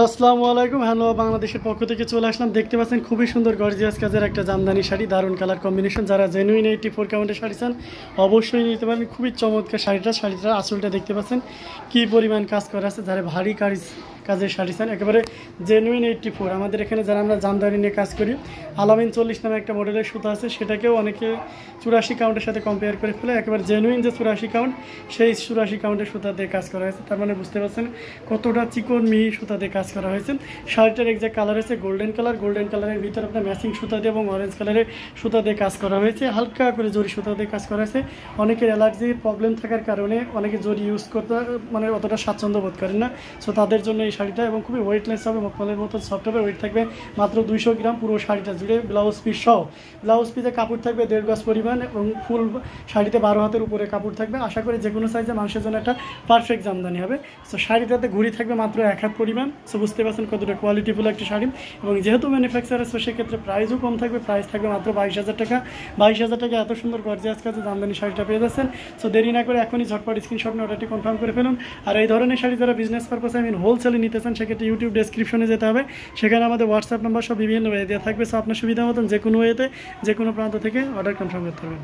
আসসালামু আলাইকুম। হ্যালো, বাংলাদেশের পক্ষ থেকে চলে আসলাম। দেখতে পাচ্ছেন খুবই সুন্দর গর্জিয়াস কাজের একটা জামদানি শাড়ি, দারুণ কালার কম্বিনেশন। যারা জেনুইন 84 কাউন্টের শাড়ি চান অবশ্যই নিতে পারেন। খুবই চমৎকার শাড়িটার আসলটা দেখতে পাচ্ছেন কি পরিমাণ কাজ করা আছে। যারা ভারী কাজের শাড়ি চান একেবারে জেনুইন 84, আমাদের এখানে যারা আমরা জামদানি নিয়ে কাজ করি, আলামিন 40 নামে একটা মডেলের সুতা আছে, সেটাকেও অনেকে 84 কাউন্টের সাথে কম্পেয়ার করে ফেলে। একেবারে জেনুইন যে 84 কাউন্ট, সেই 84 কাউন্টের সুতা দিয়ে কাজ করা হয়েছে। তার মানে বুঝতে পারছেন কতটা চিকন মিহি সুতা দিয়ে কাজ করা হয়েছে। শাড়িটার এক্সাক্ট কালার হচ্ছে গোল্ডেন কালারের ভিতরে আপনার ম্যাচিং সুতা দিয়ে এবং অরেঞ্জ কালারের সুতা দিয়ে কাজ করা হয়েছে। হালকা করে জরি সুতা দিয়ে কাজ করা হয়েছে। অনেকের অ্যালার্জির প্রবলেম থাকার কারণে অনেকে জরি ইউজ করতে মানে অতটা স্বাচ্ছন্দ্য বোধ করেন না, সো তাদের জন্য এই শাড়িটা। এবং খুবই ওয়েটলেস হবে, মখমলের মতো সফট হবে। ওয়েট থাকবে মাত্র 200 গ্রাম পুরো শাড়িটা জুড়ে, ব্লাউজ পিস সহ। ব্লাউজ পিসে কাপড় থাকবে 1.5 গজ পরিমাণ এবং ফুল শাড়িতে 12 হাতের উপরে কাপড় থাকবে। আশা করি যে কোনো সাইজে মানুষের জন্য একটা পারফেক্ট জামদানি হবে। সো শাড়িটাতে ঘুরি থাকবে মাত্র 1 হাত পরিমাণ। সো বুঝতে পারছেন কতটা কোয়ালিটিফুল একটা শাড়ি। এবং যেহেতু ম্যানুফ্যাকচারার, সো সেক্ষেত্রে প্রাইসও কম থাকবে। প্রাইস থাকবে মাত্র 22,000 টাকা। 22,000 টাকা এত সুন্দর গর্জিয়াস কাজে জামদানি শাড়িটা পেয়ে যাচ্ছেন। সো দেরি না করে এখনই ঝটপট স্ক্রিনশট নিয়ে অর্ডারটি কনফার্ম করে ফেলুন। আর এই ধরনের শাড়ি যারা বিজনেস পারপাসে হোলসেলে নিতে চান, সেক্ষেত্রে ইউটিউব ডেসক্রিপশনে যেতে হবে। সেখানে আমাদের হোয়াটসঅ্যাপ নাম্বার সব বিভিন্ন ওয়ে দেওয়া থাকবে। সো আপনার সুবিধা মতন যে কোনো ওয়েতে যে কোনো প্রান্ত থেকে অর্ডার কনফার্ম করতে হবে।